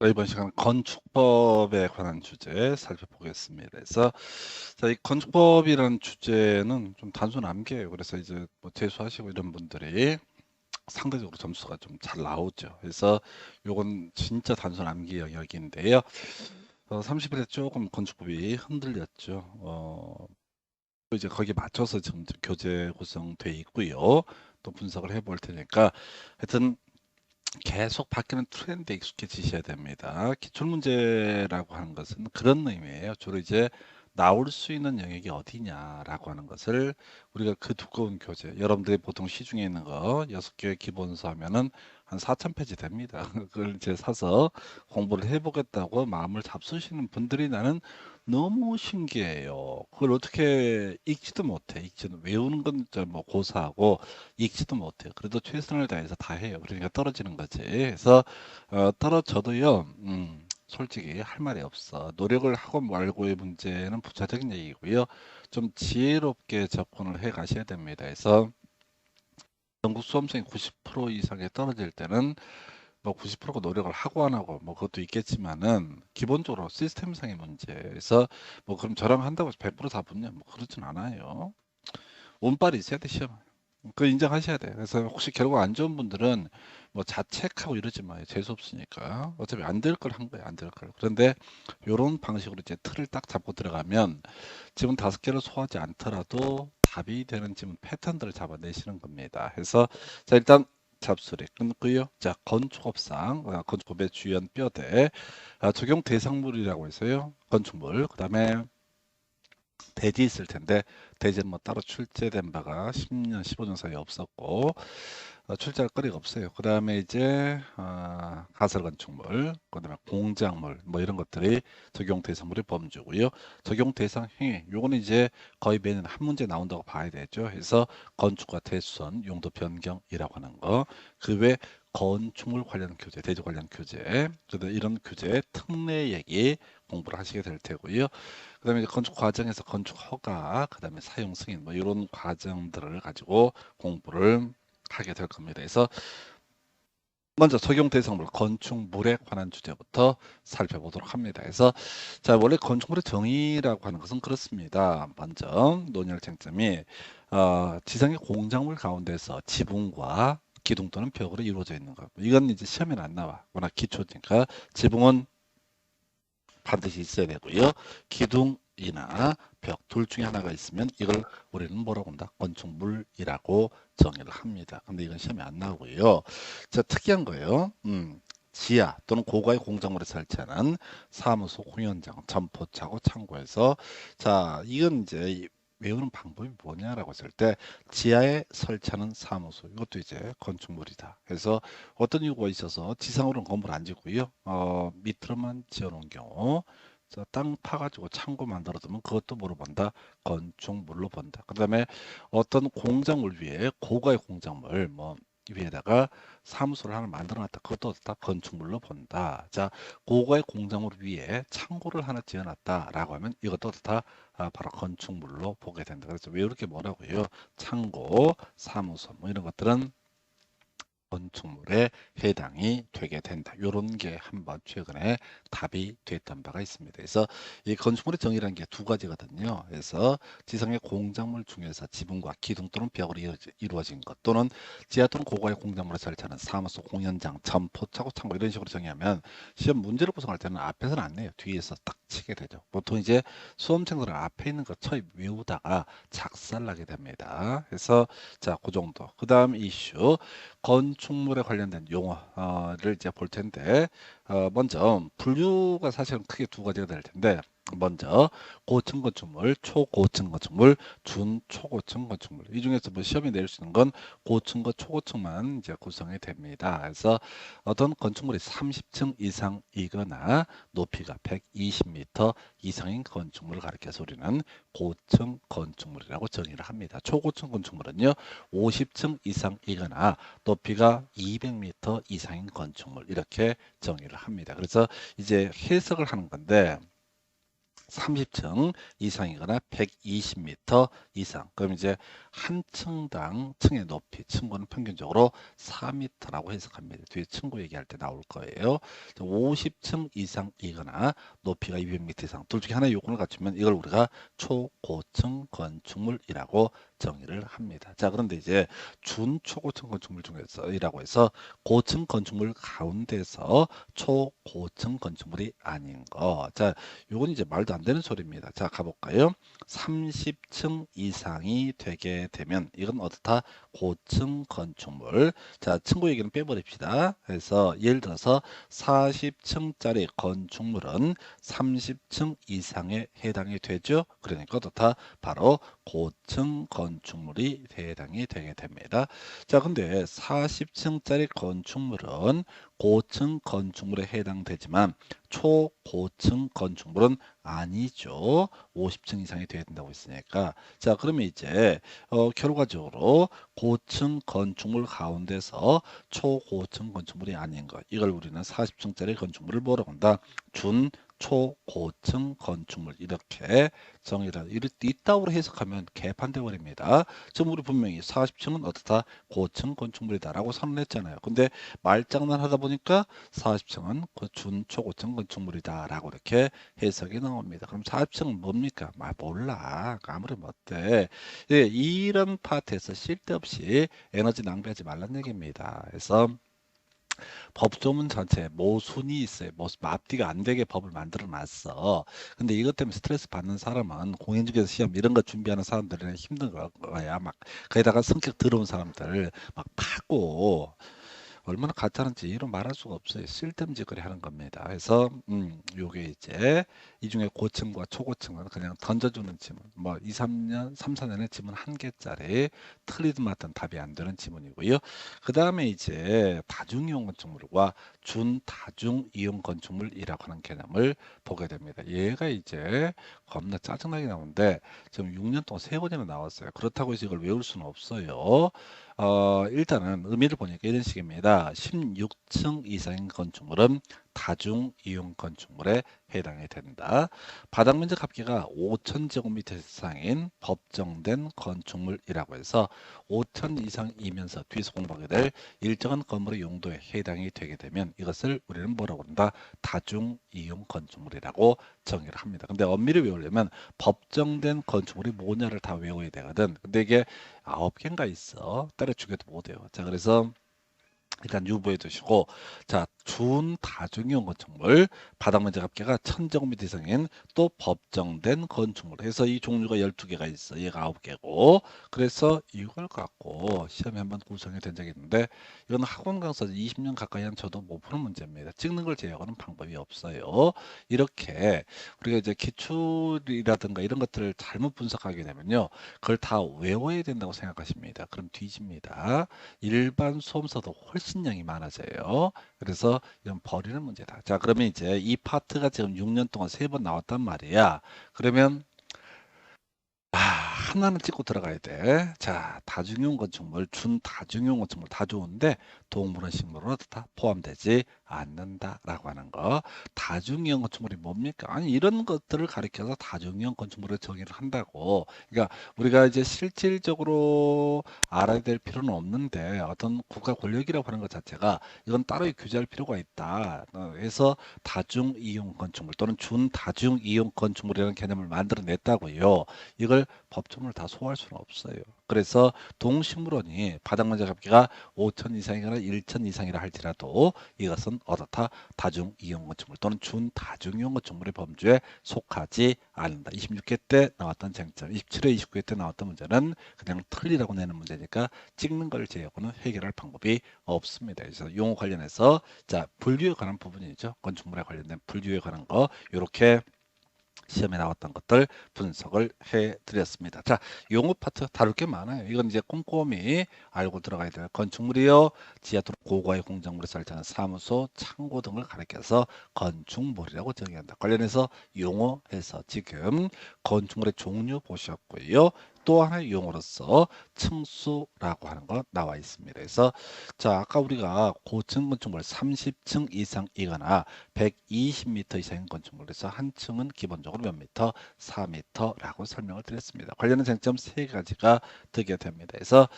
이번 시간 건축법에 관한 주제 살펴보겠습니다. 그래서 이 건축법이라는 주제는 좀 단순 암기예요. 그래서 이제 뭐 재수하시고 이런 분들이 상대적으로 점수가 좀 잘 나오죠. 그래서 요건 진짜 단순 암기 영역인데요. 30일에 조금 건축법이 흔들렸죠. 또 이제 거기에 맞춰서 지금 교재 구성돼 있고요. 또 분석을 해볼 테니까 하여튼 계속 바뀌는 트렌드에 익숙해지셔야 됩니다. 기출문제라고 하는 것은 그런 의미예요. 주로 이제 나올 수 있는 영역이 어디냐라고 하는 것을 우리가 그 두꺼운 교재, 여러분들이 보통 시중에 있는 거 6개 기본서 하면은 한 4,000페이지 됩니다. 그걸 이제 사서 공부를 해보겠다고 마음을 잡수시는 분들이 나는 너무 신기해요. 그걸 어떻게 읽지도 못해. 읽지도 외우는 건 뭐 고사하고 읽지도 못해요. 그래도 최선을 다해서 다 해요. 그러니까 떨어지는 거지. 그래서 떨어져도요. 솔직히 할 말이 없어. 노력을 하고 말고의 문제는 부차적인 얘기고요. 좀 지혜롭게 접근을 해 가셔야 됩니다. 그래서 전국 수험생이 90% 이상에 떨어질 때는 뭐 90%가 노력을 하고 안 하고 뭐 그것도 있겠지만은 기본적으로 시스템상의 문제에서 뭐 그럼 저랑 한다고 해서 100%다 붙냐? 뭐 그렇진 않아요. 운빨이 있어야 돼, 시험. 그 인정하셔야 돼. 그래서 혹시 결과 안 좋은 분들은 뭐 자책하고 이러지 마요. 재수 없으니까. 어차피 안 될 걸 한 거예요. 안 될 걸. 그런데 이런 방식으로 이제 틀을 딱 잡고 들어가면 지금 5개를 소화하지 않더라도 답이 되는 지금 패턴들을 잡아내시는 겁니다. 그래서 자 일단 잡수리 끊고요. 자 건축법상 건축법의 주연 뼈대 적용 대상물이라고 해서요. 건축물 그다음에 대지 있을 텐데 대지는 뭐 따로 출제된 바가 10년, 15년 사이에 없었고 출제할 거리가 없어요. 그 다음에 이제 가설 건축물, 그 다음에 공작물 뭐 이런 것들이 적용 대상물의 범주고요. 적용 대상 행위 요거는 이제 거의 매년 한 문제 나온다고 봐야 되죠. 그래서 건축과 대수선, 용도 변경이라고 하는 거, 그 외 건축물 관련 교재, 대지 관련 교재, 그래서 이런 교재 특례 얘기 공부를 하시게 될 테고요. 그다음에 이제 건축 과정에서 건축 허가, 그다음에 사용 승인 뭐 이런 과정들을 가지고 공부를 하게 될 겁니다. 그래서 먼저 적용 대상물 건축물에 관한 주제부터 살펴보도록 합니다. 그래서 자 원래 건축물의 정의라고 하는 것은 그렇습니다. 먼저 논의할 쟁점이 지상의 공작물 가운데서 지붕과 기둥 또는 벽으로 이루어져 있는 것. 이건 이제 시험에는 안 나와. 워낙 기초니까 지붕은 반드시 있어야 되고요. 기둥이나 벽 둘 중에 하나가 있으면 이걸 우리는 뭐라고 한다? 건축물이라고 정의를 합니다. 근데 이건 시험에 안 나오고요. 자, 특이한 거예요. 지하 또는 고가의 공작물에 설치하는 사무소, 공연장, 점포차고 창고에서 자, 이건 이제 외우는 방법이 뭐냐라고 했을 때 지하에 설치하는 사무소 이것도 이제 건축물이다. 그래서 어떤 이유가 있어서 지상으로는 건물 안 짓고요. 밑으로만 지어놓은 경우 자, 땅 파가지고 창고 만들어두면 그것도 뭐로 본다? 건축물로 본다. 그 다음에 어떤 공작물 위에 고가의 공작물 뭐 위에다가 사무소를 하나 만들어놨다. 그것도 다 건축물로 본다. 자, 고가의 공작물 위에 창고를 하나 지어놨다라고 하면 이것도 다 바로 건축물로 보게 된다. 그래서 왜 이렇게 뭐라고요? 창고, 사무소 뭐 이런 것들은 건축물에 해당이 되게 된다. 이런 게 한번 최근에 답이 됐던 바가 있습니다. 그래서 이 건축물의 정의라는 게 두 가지거든요. 그래서 지상의 공작물 중에서 지붕과 기둥 또는 벽으로 이루어진 것 또는 지하 또는 고가의 공작물을 설치하는 사무소, 공연장, 점포, 차고 창고 이런 식으로 정의하면 시험 문제를 구성할 때는 앞에서는 안 내요. 뒤에서 딱 치게 되죠. 보통 이제 수험생들은 앞에 있는 것 처음 외우다가 작살나게 됩니다. 그래서 자, 그 정도. 그 다음 이슈. 건축물에 관련된 용어를 이제 볼 텐데 먼저 분류가 사실은 크게 두 가지가 될 텐데 먼저 고층 건축물, 초고층 건축물, 준초고층 건축물 이 중에서 뭐 시험에 낼 수 있는 건 고층과 초고층만 이제 구성이 됩니다. 그래서 어떤 건축물이 30층 이상이거나 높이가 120m 이상인 건축물을 가리켜서 우리는 고층 건축물이라고 정의를 합니다. 초고층 건축물은요 50층 이상이거나 높이가 200m 이상인 건축물 이렇게 정의를 합니다. 그래서 이제 해석을 하는 건데 30층 이상이거나 120m 이상. 그럼 이제 한 층당 층의 높이, 층고는 평균적으로 4m라고 해석합니다. 뒤에 층고 얘기할 때 나올 거예요. 50층 이상이거나 높이가 200m 이상. 둘 중에 하나의 요건을 갖추면 이걸 우리가 초고층 건축물이라고 정의를 합니다. 자, 그런데 이제 준초고층 건축물 중에서 이라고 해서 고층 건축물 가운데서 초고층 건축물이 아닌 거. 자, 요건 이제 말도 안 되는 소리입니다. 자, 가볼까요? 30층 이상이 되게 되면 이건 어떻다? 고층 건축물. 자, 층고 얘기는 빼버립시다. 그래서 예를 들어서 40층짜리 건축물은 30층 이상에 해당이 되죠. 그러니까 어떻다? 바로 고층 건축물이 해당이 되게 됩니다. 자, 근데 40층짜리 건축물은 고층 건축물에 해당되지만 초고층 건축물은 아니죠. 50층 이상이 돼야 된다고 했으니까. 자, 그러면 이제 결과적으로 고층 건축물 가운데서 초고층 건축물이 아닌 것. 이걸 우리는 40층짜리 건축물을 뭐라고 한다? 준 초고층 건축물 이렇게 정의를 이따구로 해석하면 개판돼 버립니다. 지금 우리 분명히 40층은 어떻다? 고층 건축물이다라고 선언했잖아요. 근데 말장난 하다 보니까 40층은 준초고층 건축물이다라고 이렇게 해석이 나옵니다. 그럼 40층은 뭡니까? 몰라. 아무리 못돼. 예, 이런 파트에서 쓸데없이 에너지 낭비하지 말란 얘기입니다. 그래서 법조문 전체에 모순이 있어요. 앞뒤가 안 되게 법을 만들어 놨어. 근데 이것 때문에 스트레스 받는 사람은 공인중개사 시험 이런 거 준비하는 사람들은 힘든 거야. 막 거기다가 성격 더러운 사람들 막 파고 얼마나 가짜는지 이로 말할 수가 없어요. 쓸데없는 짓거리 하는 겁니다. 그래서 요게 이제 이 중에 고층과 초고층은 그냥 던져주는 지문. 뭐 2, 3년, 3, 4년에 지문 한 개짜리 틀리든 맞든 답이 안 되는 지문이고요. 그 다음에 이제 다중이용 건축물과 준다중이용 건축물이라고 하는 개념을 보게 됩니다. 얘가 이제 겁나 짜증나게 나오는데 지금 6년 동안 3번이나 나왔어요. 그렇다고 해서 이걸 외울 수는 없어요. 일단은 의미를 보니까 이런 식입니다. 16층 이상인 건축물은 다중 이용 건축물에 해당이 된다. 바닥 면적 합계가 5,000제곱미터 이상인 법정된 건축물이라고 해서 5,000 이상이면서 뒤에서 공부하게 될 일정한 건물의 용도에 해당이 되게 되면 이것을 우리는 뭐라고 한다? 다중 이용 건축물이라고 정의를 합니다. 근데 엄밀히 외우려면 법정된 건축물이 뭐냐를 다 외워야 되거든. 근데 이게 9개인가 있어. 때려 죽여도 못해요. 자, 그래서 일단 유보해 두시고, 자, 준다중이용 건축물 바닥 면적 합계가 1,000제곱미터 이상인 또 법정된 건축물 해서 이 종류가 12개가 있어. 얘가 9개고 그래서 이걸 갖고 시험에 한번 구성이 된 적이 있는데 이건 학원 강사 20년 가까이 한 저도 못 푸는 문제입니다. 찍는 걸 제외하고는 방법이 없어요. 이렇게 우리가 이제 기출이라든가 이런 것들을 잘못 분석하게 되면요, 그걸 다 외워야 된다고 생각하십니다. 그럼 뒤집니다. 일반 수험서도 훨씬 양이 많아져요. 그래서 이건 버리는 문제다. 자, 그러면 이제 이 파트가 지금 6년 동안 3번 나왔단 말이야. 그러면 하나는 찍고 들어가야 돼. 자, 다중용 건축물, 준다중용 건축물 다 좋은데 동물원, 식물은 다 포함되지 않는다라고 하는 거. 다중용 건축물이 뭡니까? 아니, 이런 것들을 가리켜서 다중용 건축물을 정의를 한다고. 그러니까 우리가 이제 실질적으로 알아야 될 필요는 없는데 어떤 국가 권력이라고 하는 것 자체가 이건 따로 규제할 필요가 있다. 그래서 다중 이용 건축물 또는 준다중 이용 건축물이라는 개념을 만들어냈다고요. 이걸 법조문을 다 소화할 수는 없어요. 그래서 동식물원이 바닥 면적 합계가 5,000 이상이거나 1,000 이상이라 할지라도 이것은 어떻다? 다중 이용 건축물 또는 준다중 이용 건축물의 범주에 속하지 않는다. 26회 때 나왔던 쟁점, 27회, 29회 때 나왔던 문제는 그냥 틀리라고 내는 문제니까 찍는 걸 제외하고는 해결할 방법이 없습니다. 그래서 용어 관련해서 자, 분류에 관한 부분이죠. 건축물에 관련된 분류에 관한 거 이렇게 시험에 나왔던 것들 분석을 해드렸습니다. 자, 용어 파트 다룰 게 많아요. 이건 이제 꼼꼼히 알고 들어가야 돼요. 건축물이요, 지하도로 고가의 공작물을 설치하는 사무소, 창고 등을 가리켜서 건축물이라고 정의한다. 관련해서 용어에서 지금 건축물의 종류 보셨고요. 또 하나의 용어로서 층수라고 하는 거 나와 있습니다. 그래서 자, 아까 우리가 고층 건축물 30층 이상이거나 120m 이상인 건축물에서 한 층은 기본적으로 몇 미터? 4m라고 설명을 드렸습니다. 관련된 쟁점 세 가지가 되게 됩니다. 그래서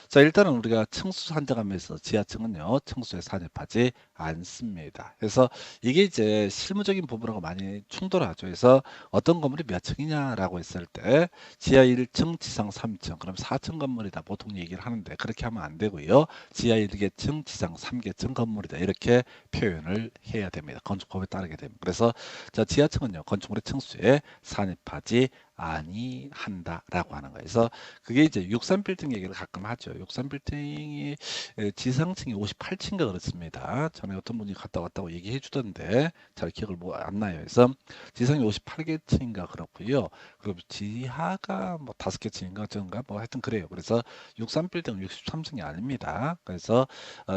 자, 일단은 우리가 층수 산정하면서 지하층은요, 층수에 산입하지 않습니다. 그래서 이게 이제 실무적인 부분하고 많이 충돌하죠. 그래서 어떤 건물이 몇 층이냐라고 했을 때 지하 1층, 지상 3층, 그럼 4층 건물이다 보통 얘기를 하는데 그렇게 하면 안 되고요. 지하 1개층, 지상 3개층 건물이다 이렇게 표현을 해야 됩니다. 건축법에 따르게 됩니다. 그래서 자, 지하층은요, 건축물의 층수에 산입하지 아니한다라고 하는 거예요. 그래서 그게 이제 63빌딩 얘기를 가끔 하죠. 63빌딩이 지상층이 58층인가 그렇습니다. 전에 어떤 분이 갔다 왔다고 얘기해 주던데 잘 기억을 뭐 안 나요. 그래서 지상이 58개층인가 그렇고요. 그리고 지하가 뭐 5개층인가 어쩐가 뭐 하여튼 그래요. 그래서 63빌딩은 63층이 아닙니다. 그래서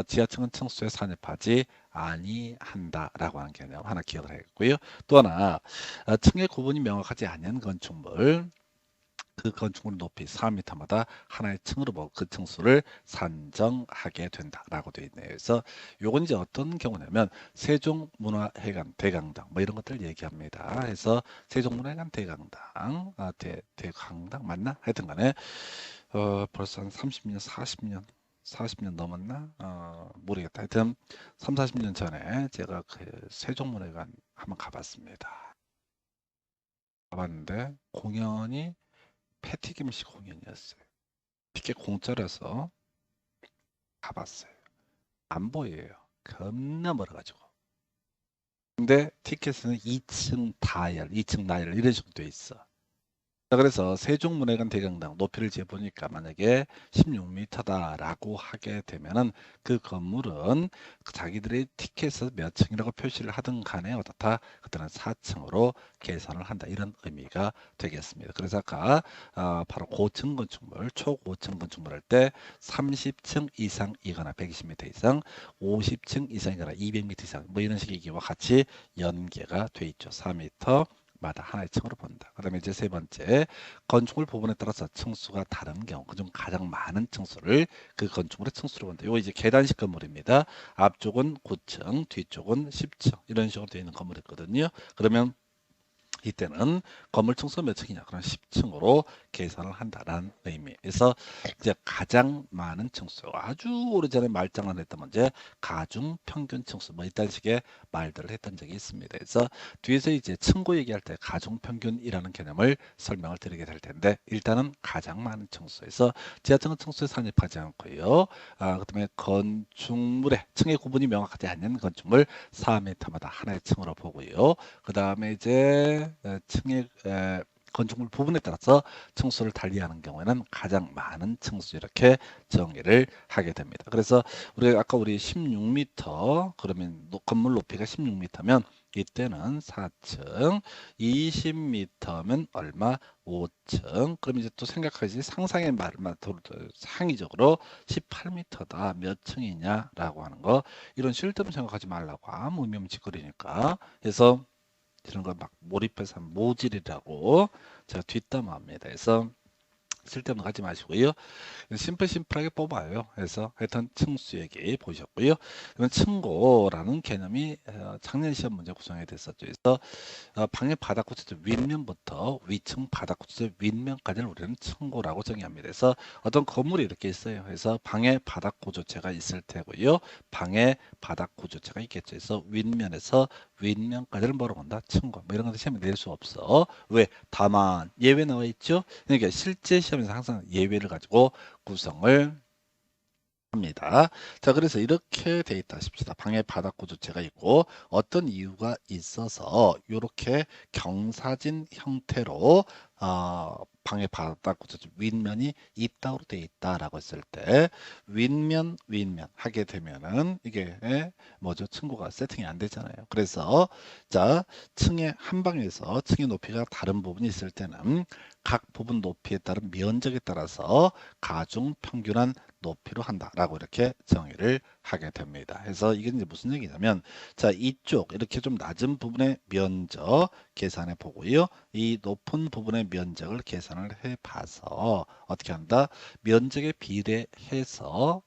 지하층은 층수에 산입하지 아니한다라고 하는 개념 하나 기억을 해야겠고요. 또 하나 층의 구분이 명확하지 않은 건축물 그 건축물 높이 4m마다 하나의 층으로 보고 그 층수를 산정하게 된다라고 되어 있네요. 그래서 요건 이제 어떤 경우냐면 세종문화회관 대강당 뭐 이런 것들 얘기합니다. 그래서 세종문화회관 대강당 대강당 맞나? 하여튼간에 벌써 한 30년 40년 넘었나? 모르겠다. 하여튼 3, 40년 전에 제가 그 세종문화회관 한번 가봤습니다. 가봤는데 공연이 패티김씨 공연이었어요. 티켓 공짜라서 가봤어요. 안 보여요. 겁나 멀어가지고. 근데 티켓은 2층 다이얼, 2층 나열 이런 식으로 돼 있어. 자, 그래서 세종문화관 대강당 높이를 재보니까 만약에 16m다라고 하게 되면은 그 건물은 자기들의 티켓에서 몇 층이라고 표시를 하든 간에 어떻다? 그때는 4층으로 계산을 한다. 이런 의미가 되겠습니다. 그래서 아까 바로 고층 건축물, 초고층 건축물 할 때 30층 이상이거나 120m 이상, 50층 이상이거나 200m 이상 뭐 이런 식의 얘기와 같이 연계가 돼 있죠. 4m 마다 하나의 층으로 본다. 그 다음에 이제 세 번째, 건축물 부분에 따라서 층수가 다른 경우, 그중 가장 많은 층수를 그 건축물의 층수로 본다. 이거 이제 계단식 건물입니다. 앞쪽은 9층, 뒤쪽은 10층 이런 식으로 되어 있는 건물이 있거든요. 그러면 이때는 건물 층수 몇 층이냐? 그럼 10층으로 계산을 한다라는 의미에서 이제 가장 많은 층수, 아주 오래전에 말장난 했던 문제, 가중 평균 층수 뭐 이딴 식의 말들을 했던 적이 있습니다. 그래서 뒤에서 이제 층고 얘기할 때 가중 평균이라는 개념을 설명을 드리게 될 텐데 일단은 가장 많은 층수에서 지하층은 층수에 산입하지 않고요. 그다음에 건축물의 층의 구분이 명확하지 않는 건축물 4m마다 하나의 층으로 보고요. 그 다음에 이제 층의 건축물 부분에 따라서 층수를 달리하는 경우에는 가장 많은 층수 이렇게 정의를 하게 됩니다. 그래서 아까 우리 16m 그러면 건물 높이가 16m면 이때는 4층, 20m면 얼마? 5층. 그럼 이제 또 생각하지 상상의 말만 상의적으로 18m다 몇 층이냐라고 하는 거 이런 쓸데없는 생각하지 말라고 아무 의미 없는 짓거리니까. 그래서 이런 걸 막 몰입해서 하면 모질이라고 제가 뒷담화합니다. 그래서 쓸데없는 거 하지 마시고요. 심플하게 뽑아요. 그래서 하여튼 층수 얘기 보셨고요. 그러면 층고라는 개념이 작년 시험 문제 구성이 됐었죠. 그래서 방의 바닥 구조체 윗면부터 위층 바닥 구조체 윗면까지를 우리는 층고라고 정의합니다. 그래서 어떤 건물이 이렇게 있어요. 그래서 방의 바닥 구조체가 있을 테고요. 방의 바닥 구조체가 있겠죠. 그래서 윗면에서 윗면까지를 뭐라고 한다? 층고. 뭐 이런 것도 시험에 낼 수 없어. 왜? 다만 예외 나와 있죠. 그러니까 실제 시험에서 항상 예외를 가지고 구성을 합니다. 자, 그래서 이렇게 돼 있다 싶시다. 방에 바닥 구조체가 있고 어떤 이유가 있어서 이렇게 경사진 형태로 방의 바닥 구조체 윗면이 입다으로 돼 있다라고 했을 때 윗면 하게 되면은 이게 뭐죠? 층고가 세팅이 안 되잖아요. 그래서 자, 층의 한 방에서 층의 높이가 다른 부분이 있을 때는 각 부분 높이에 따른 면적에 따라서 가중 평균한 높이로 한다라고 이렇게 정의를 하게 됩니다. 그래서 이게 이제 무슨 얘기냐면, 자, 이쪽 이렇게 좀 낮은 부분의 면적 계산해 보고요. 이 높은 부분의 면적을 계산을 해 봐서 어떻게 한다? 면적에 비례해서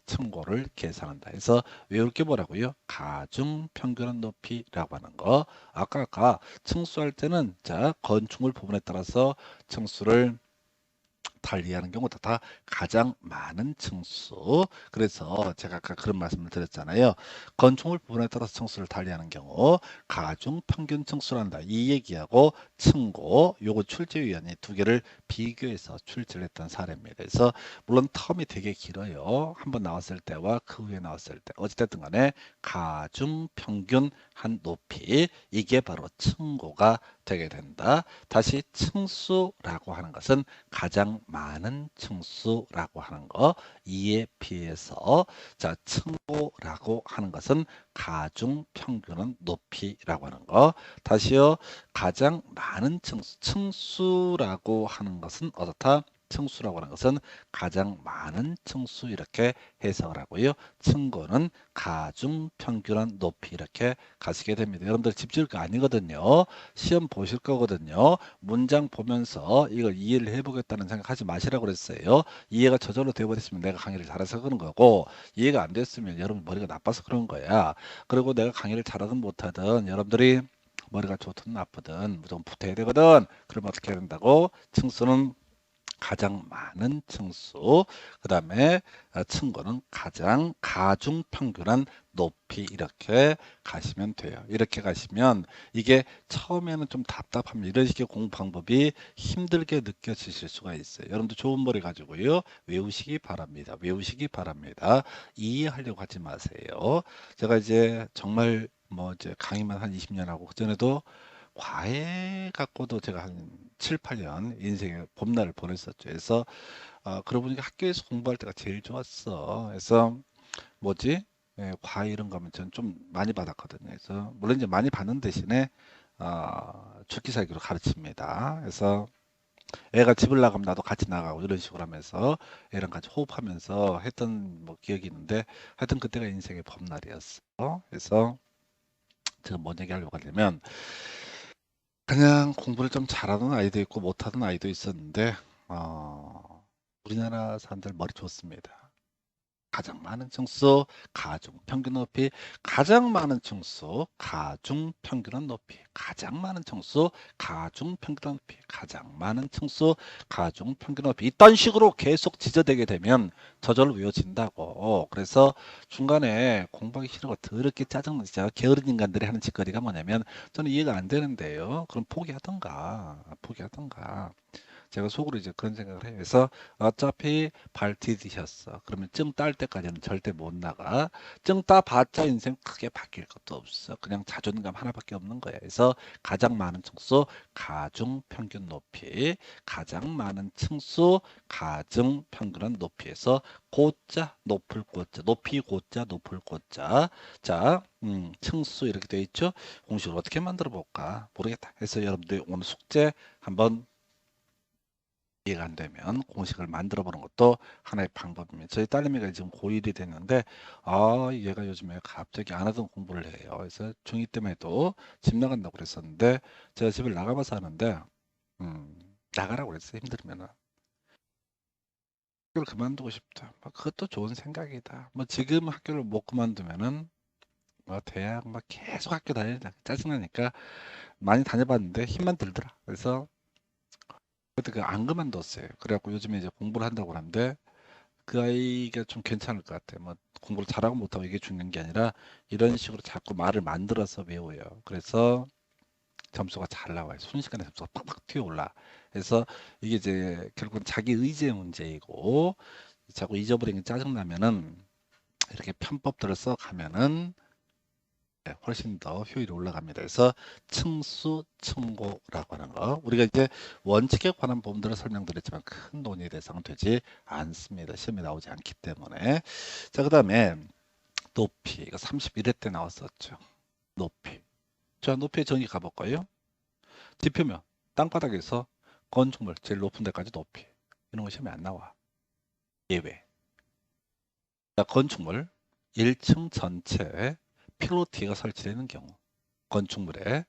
층고를 계산한다. 그래서 외울 게 뭐라고요? 가중 평균한 높이라고 하는 거. 아까 층수할 때는 자, 건축물 부분에 따라서 층수를 달리하는 경우도 다 가장 많은 층수. 그래서 제가 아까 그런 말씀을 드렸잖아요. 건축물 부분에 따라서 층수를 달리하는 경우 가중 평균 층수란다. 이 얘기하고 층고 요거 출제위원이 두 개를 비교해서 출제를 했던 사례입니다. 그래서 물론 텀이 되게 길어요. 한번 나왔을 때와 그 후에 나왔을 때 어찌됐든 간에 가중 평균 한 높이, 이게 바로 층고가 되게 된다. 다시 층수라고 하는 것은 가장 많은 층수라고 하는 거, 이에 비해서 자, 층고라고 하는 것은 가중 평균은 높이라고 하는 거. 다시요, 가장 많은 층수라고 하는 것은 어떻다? 층수라고 하는 것은 가장 많은 층수, 이렇게 해석을 하고요. 층고는 가중 평균한 높이, 이렇게 가시게 됩니다. 여러분들 집 지을 거 아니거든요. 시험 보실 거거든요. 문장 보면서 이걸 이해를 해보겠다는 생각하지 마시라고 그랬어요. 이해가 저절로 되어버렸으면 내가 강의를 잘해서 그런 거고, 이해가 안 됐으면 여러분 머리가 나빠서 그런 거야. 그리고 내가 강의를 잘하든 못하든 여러분들이 머리가 좋든 나쁘든 무조건 붙어야 되거든. 그러면 어떻게 해야 된다고? 층수는 가장 많은 층수, 그 다음에 층고는 가장 가중 평균한 높이, 이렇게 가시면 돼요. 이렇게 가시면 이게 처음에는 좀 답답합니다. 이런 식의 공부 방법이 힘들게 느껴지실 수가 있어요. 여러분도 좋은 머리 가지고요. 외우시기 바랍니다. 외우시기 바랍니다. 이해하려고 하지 마세요. 제가 이제 정말 뭐 이제 강의만 한 20년 하고 그전에도 과외 갖고도 제가 한 7, 8년 인생의 봄날을 보냈었죠. 그래서 그러고 보니까 학교에서 공부할 때가 제일 좋았어. 그래서 뭐지? 예, 과외 이런 거면 저는 좀 많이 받았거든요. 그래서 물론 이제 많이 받는 대신에 죽기 살기로 가르칩니다. 그래서 애가 집을 나가면 나도 같이 나가고 이런 식으로 하면서 애랑 같이 호흡하면서 했던 뭐 기억이 있는데, 하여튼 그때가 인생의 봄날이었어. 그래서 제가 뭔 얘기 하려고 하냐면, 그냥 공부를 좀 잘하는 아이도 있고 못하는 아이도 있었는데, 우리나라 사람들 머리 좋습니다. 가장 많은 층수, 가중 평균 높이, 가장 많은 층수, 가중 평균한 높이, 가장 많은 층수, 가중 평균한 높이, 가장 많은 층수, 가중 평균 높이. 이딴 식으로 계속 지저대게 되면 저절로 외워진다고. 그래서 중간에 공부하기 싫은 거 더럽게 짜증나. 진짜 게으른 인간들이 하는 짓거리가 뭐냐면, 저는 이해가 안 되는데요. 그럼 포기하던가. 제가 속으로 이제 그런 생각을 해요. 그래서 어차피 발 디디셨어. 그러면 증 딸 때까지는 절대 못 나가. 증 따봤자 인생 크게 바뀔 것도 없어. 그냥 자존감 하나밖에 없는 거야. 그래서 가장 많은 층수 가중 평균 높이, 가장 많은 층수 가중 평균은 높이에서 고자 높을 고자, 높이 고자 높을 고자. 자, 층수 이렇게 돼 있죠. 공식을 어떻게 만들어 볼까 모르겠다. 그래서 여러분들 오늘 숙제 한번 이해가 안 되면 공식을 만들어 보는 것도 하나의 방법입니다. 저희 딸내미가 지금 고1이 됐는데, 얘가 요즘에 갑자기 안 하던 공부를 해요. 그래서 중2 때문에도 집 나간다고 그랬었는데, 제가 집을 나가봐서 하는데, 나가라고 그랬어요. 힘들면은. 학교를 그만두고 싶다. 뭐 그것도 좋은 생각이다. 뭐 지금 학교를 못 그만두면은 뭐 대학 막 계속 학교 다니다 짜증나니까 많이 다녀봤는데 힘만 들더라. 그래서 그때 그안 그만뒀어요. 그래갖고 요즘에 이제 공부를 한다고 하는데, 그 아이가 좀 괜찮을 것 같아요. 뭐 공부를 잘하고 못하고 이게 중요한 게 아니라 이런 식으로 자꾸 말을 만들어서 외워요. 그래서 점수가 잘 나와요. 순식간에 점수가 팍팍 튀어올라. 그래서 이게 이제 결국은 자기 의지의 문제이고, 자꾸 잊어버리는 게 짜증나면은 이렇게 편법들을 써가면은 훨씬 더 효율이 올라갑니다. 그래서 층수, 층고라고 하는 거. 우리가 이제 원칙에 관한 부분들을 설명드렸지만 큰 논의의 대상은 되지 않습니다. 시험에 나오지 않기 때문에. 자, 그 다음에 높이. 이거 31회 때 나왔었죠. 높이. 자, 높이의 정의 가볼까요? 지표면 땅바닥에서 건축물 제일 높은 데까지 높이. 이런 거 시험에 안 나와. 예외. 자, 건축물 1층 전체에 필로티가 설치되어 있는 경우, 건축물에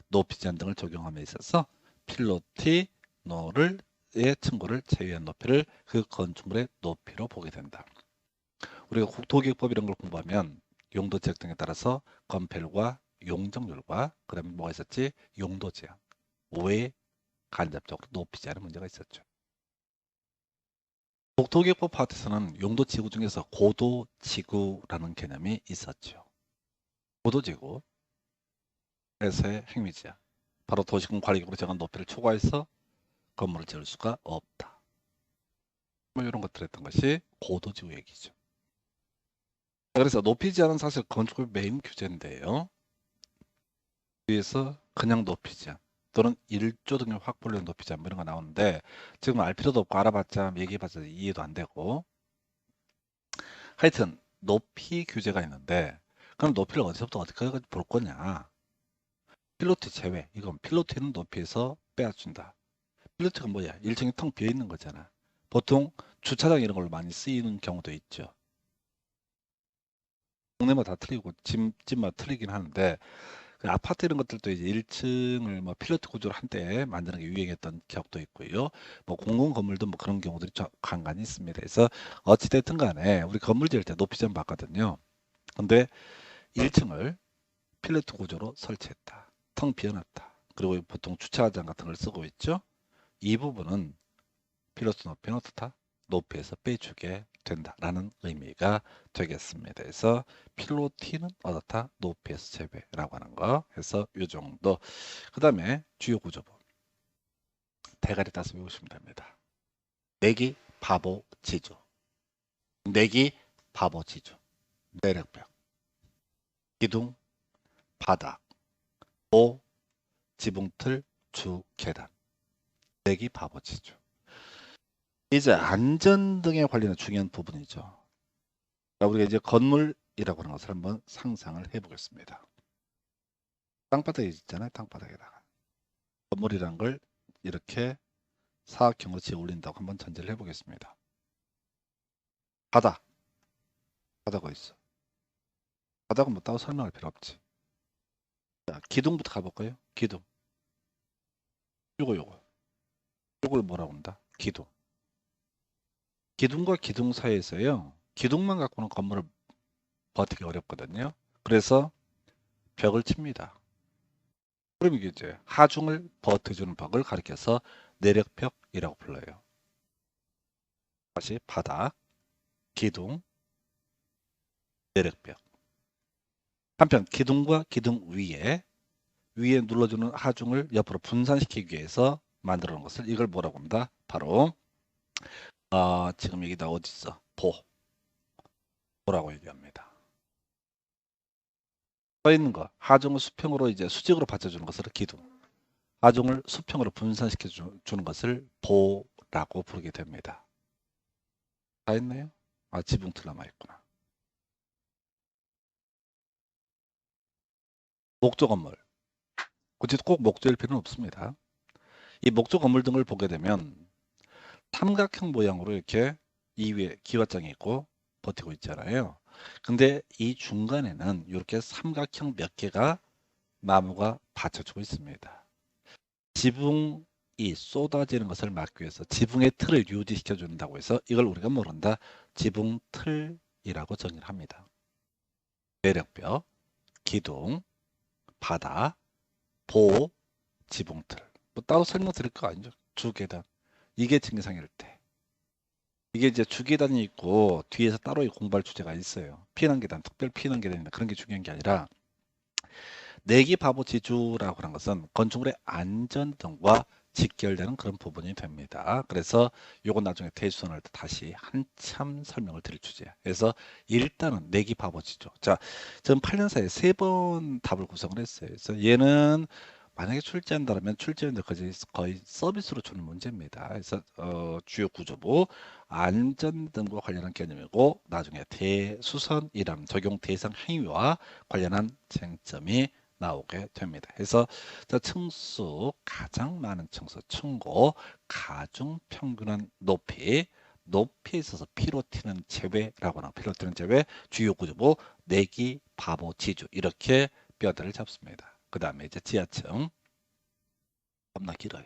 높이 제한 등을 적용함에 있어서 필로티 의 층고를 제외한 높이를 그 건축물의 높이로 보게 된다. 우리가 국토기획법 이런 걸 공부하면 용도지역 등에 따라서 건폐율과 용적률과 그다음에 뭐가 있었지? 용도 제한, 왜 간접적으로 높이 제한의 문제가 있었죠. 국토기획법 파트에서는 용도지구 중에서 고도지구라는 개념이 있었죠. 고도지구에서의 행위지야. 바로 도시군 관리격으로 정한 높이를 초과해서 건물을 지을 수가 없다. 뭐 이런 것들 했던 것이 고도지구 얘기죠. 그래서 높이 제한은 사실 건축의 메인 규제인데요. 위에서 그냥 높이 제한 또는 1조 등의 확보를 위한 높이 제한 뭐 이런 거 나오는데 지금 알 필요도 없고 알아봤자 얘기해봤자 이해도 안 되고, 하여튼 높이 규제가 있는데 그럼 높이를 어디서부터 어디까지 볼 거냐. 필로티 제외. 이건 필로티는 높이에서 빼앗준다. 필로티가 뭐야? 1층이 텅 비어 있는 거잖아. 보통 주차장 이런 걸로 많이 쓰이는 경우도 있죠. 동네마다 다 틀리고 집마다 틀리긴 하는데 그 아파트 이런 것들도 이제 1층을 뭐 필로티 구조로 한때 만드는 게 유행했던 기억도 있고요. 뭐 공공 건물도 뭐 그런 경우들이 간간히 있습니다. 그래서 어찌됐든 간에 우리 건물 지을 때 높이 좀 봤거든요. 근데 1층을 필로티 구조로 설치했다. 텅 비어놨다. 그리고 보통 주차장 같은 걸 쓰고 있죠. 이 부분은 필로티 높이는 어떻다? 높이에서 빼주게 된다라는 의미가 되겠습니다. 그래서 필로티는 어떻다? 높이에서 제외라고 하는 거. 해서 이 정도. 그 다음에 주요 구조부. 대가리 따서 외우시면 됩니다. 내기, 바보, 지주. 내기, 바보, 지주. 내력벽, 기둥, 바닥, 오, 지붕틀, 주, 계단. 내기, 바보, 지주. 이제 안전 등에 관련된 중요한 부분이죠. 우리가 이제 건물이라고 하는 것을 한번 상상을 해보겠습니다. 땅바닥에 있잖아요. 땅바닥에다가 건물이란 걸 이렇게 사각형으로 지어 올린다고 한번 전제를 해보겠습니다. 바닥 어디 있어? 바닥은 뭐 따로 설명할 필요 없지. 자, 기둥부터 가볼까요? 기둥. 요걸 뭐라고 한다? 기둥. 기둥과 기둥 사이에서요. 기둥만 갖고는 건물을 버티기 어렵거든요. 그래서 벽을 칩니다. 그럼 이게 이제 하중을 버텨주는 벽을 가리켜서 내력벽이라고 불러요. 다시 바닥, 기둥, 내력벽. 한편 기둥과 기둥 위에 눌러주는 하중을 옆으로 분산시키기 위해서 만들어 놓은 것을 이걸 뭐라고 합니다? 바로 지금 여기다 어디 있어? 보라고 얘기합니다. 써 있는 거 하중을 수평으로 이제 수직으로 받쳐주는 것을 기둥, 하중을 수평으로 분산시켜 주는 것을 보라고 부르게 됩니다. 다 했나요? 지붕틀 남아있구나. 목조 건물. 굳이 꼭 목조일 필요는 없습니다. 이 목조 건물 등을 보게 되면 삼각형 모양으로 이렇게 이 위에 기와장이 있고 버티고 있잖아요. 근데 이 중간에는 이렇게 삼각형 몇 개가 나무가 받쳐주고 있습니다. 지붕이 쏟아지는 것을 막기 위해서 지붕의 틀을 유지시켜 준다고 해서 이걸 우리가 모른다. 지붕틀이라고 정의를 합니다. 내력벽, 기둥, 바닥, 지붕틀. 뭐 따로 설명드릴 거 아니죠. 주계단. 이게 증기상일 때. 이게 이제 주계단이 있고 뒤에서 따로 공부할 주제가 있어요. 피난계단, 특별 피난계단이나 그런 게 중요한 게 아니라 내기 바보 지주라고 하는 것은 건축물의 안전 등과 직결되는 그런 부분이 됩니다. 그래서 요건 나중에 대수선할 때 다시 한참 설명을 드릴 주제야. 그래서 일단은 내기 바보 지주. 자, 저는 8년 사이에 3번 답을 구성을 했어요. 그래서 얘는 만약에 출제한다면 출제인데 거의 서비스로 주는 문제입니다. 그래서 주요 구조부 안전 등과 관련한 개념이고 나중에 대수선이라는 적용 대상 행위와 관련한 쟁점이 나오게 됩니다. 그래서 층수 가장 많은 층수 층고 가중 평균한 높이 높이에 있어서 피로티는 제외라고 하는 피로티는 제외, 주요 구조부, 내기, 바보, 지주 이렇게 뼈대를 잡습니다. 그 다음에 이제 지하층 겁나 길어요.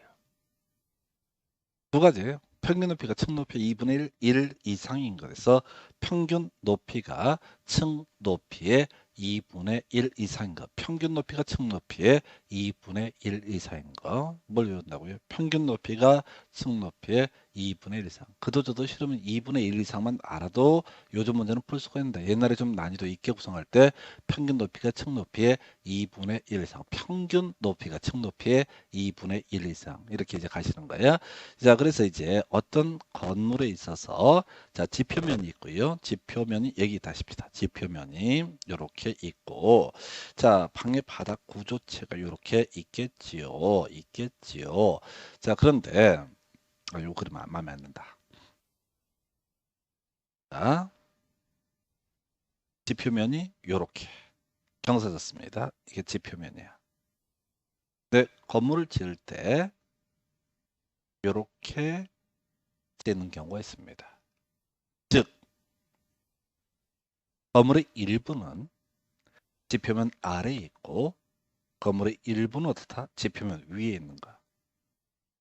두 가지예요. 평균 높이가 층 높이 2분의 1 이상인 것에서 평균 높이가 층 높이의 2분의 1 이상인 것. 평균 높이가 층 높이의 2분의 1 이상인 거. 뭘 외운다고요? 평균 높이가 층 높이의 2분의 1 이상. 그도저도 싫으면 2분의 1 이상만 알아도 요즘 문제는 풀 수가 있는데 옛날에 좀 난이도 있게 구성할 때 평균 높이가 층 높이의 2분의 1 이상. 평균 높이가 층 높이의 2분의 1 이상. 이렇게 이제 가시는 거예요. 자, 그래서 이제 어떤 건물에 있어서 자, 지표면이 있고요. 지표면이 여기 다십니다. 지표면이 이렇게 있고 자, 방의 바닥 구조체가 이렇게 있겠지요. 있겠지요. 자, 그런데 요 그림 마음에 안 든다. 자, 지표면이 이렇게 경사졌습니다. 이게 지표면이야. 근데 건물을 지을 때 이렇게 되는 경우가 있습니다. 즉 건물의 일부는 지표면 아래에 있고 건물의 일부는 어떻다? 지표면 위에 있는 거.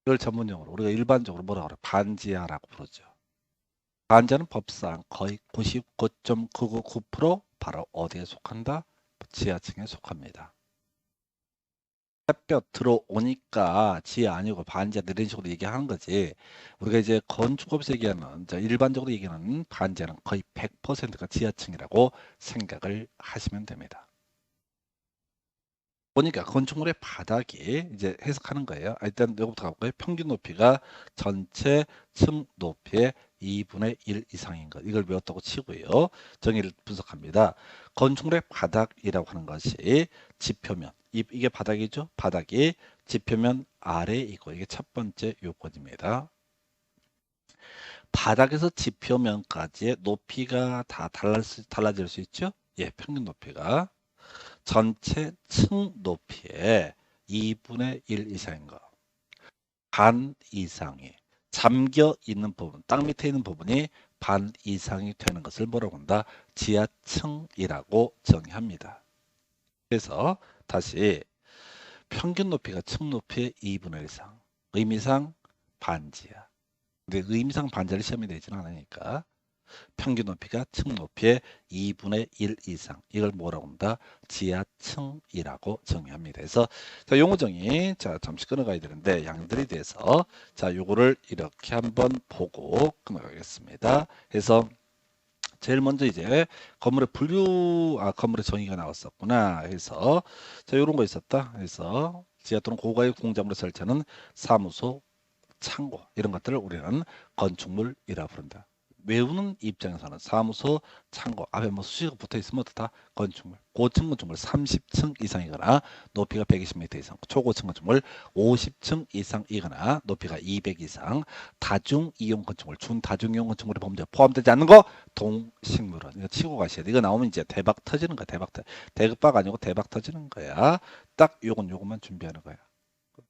이걸 전문용어로 우리가 일반적으로 뭐라고 그래? 반지하라고 부르죠. 반지하는 법상 거의 99.999% 바로 어디에 속한다? 지하층에 속합니다. 햇볕 들어오니까 지하 아니고 반지하 이런 식으로 얘기하는 거지. 우리가 이제 건축업에서 얘기하는 일반적으로 얘기하는 반지하는 거의 100%가 지하층이라고 생각을 하시면 됩니다. 보니까 건축물의 바닥이 이제 해석하는 거예요. 일단 이거부터 가볼까요? 평균 높이가 전체 층 높이의 2분의 1 이상인 것. 이걸 외웠다고 치고요. 정의를 분석합니다. 건축물의 바닥이라고 하는 것이 지표면. 이게 바닥이죠? 바닥이 지표면 아래에 있고 이게 첫 번째 요건입니다. 바닥에서 지표면까지의 높이가 다 달라질 수 있죠? 예, 평균 높이가. 전체 층 높이의 2분의 1 이상인 거. 반 이상이 잠겨 있는 부분, 땅 밑에 있는 부분이 반 이상이 되는 것을 뭐라고 한다? 지하층이라고 정의합니다. 그래서 다시 평균 높이가 층 높이의 2분의 1 이상. 의미상 반지하. 근데 의미상 반지하를 시험에 내지는 않으니까 평균 높이가 층 높이의 2분의 1 이상. 이걸 뭐라고 합니다? 지하층이라고 정의합니다. 그래서 자, 용어 정의 자, 잠시 끊어가야 되는데 양들에 대해서 자, 요거를 이렇게 한번 보고 끊어가겠습니다. 그래서 제일 먼저 이제 건물의 건물의 정의가 나왔었구나 해서 자, 요런 거 있었다. 그래서 지하 또는 고가의 공작물을 설치하는 사무소, 창고 이런 것들을 우리는 건축물이라 부른다. 외우는 입장에서는 사무소, 창고 앞에 뭐 수식어 붙어 있으면 어떻다? 건축물. 고층 건축물 30층 이상이거나 높이가 120m 이상, 초고층 건축물 50층 이상이거나 높이가 200 이상, 다중 이용 건축물, 준다중 이용 건축물의 범죄 포함되지 않는 거 동식물원. 이거 치고 가셔야 돼. 이거 나오면 이제 대박 터지는 거야. 대박박 아니고 대박 터지는 거야. 딱 요것만 준비하는 거야.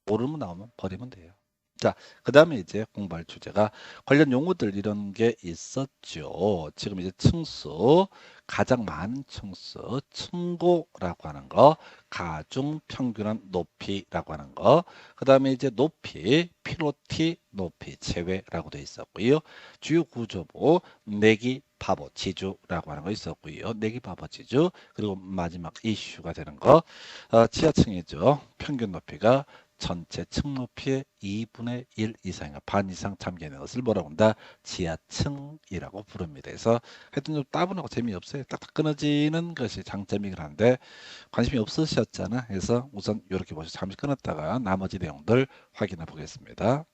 모르면 나오면 버리면 돼요. 자, 그 다음에 이제 공부할 주제가 관련 용어들 이런 게 있었죠. 지금 이제 층수, 가장 많은 층수, 층고라고 하는 거, 가중 평균한 높이라고 하는 거, 그 다음에 이제 높이, 피로티, 높이, 제외라고 되어 있었고요. 주요 구조부, 내기, 바보, 지주라고 하는 거 있었고요. 내기, 바보, 지주, 그리고 마지막 이슈가 되는 거, 지하층이죠. 평균 높이가 전체 층 높이의 2분의 1 이상인가 반 이상 잠겨 있는 것을 뭐라고 한다? 지하층이라고 부릅니다. 그래서 하여튼 좀 따분하고 재미없어요. 딱딱 끊어지는 것이 장점이긴 한데 관심이 없으셨잖아. 그래서 우선 이렇게 보시고 잠시 끊었다가 나머지 내용들 확인해 보겠습니다.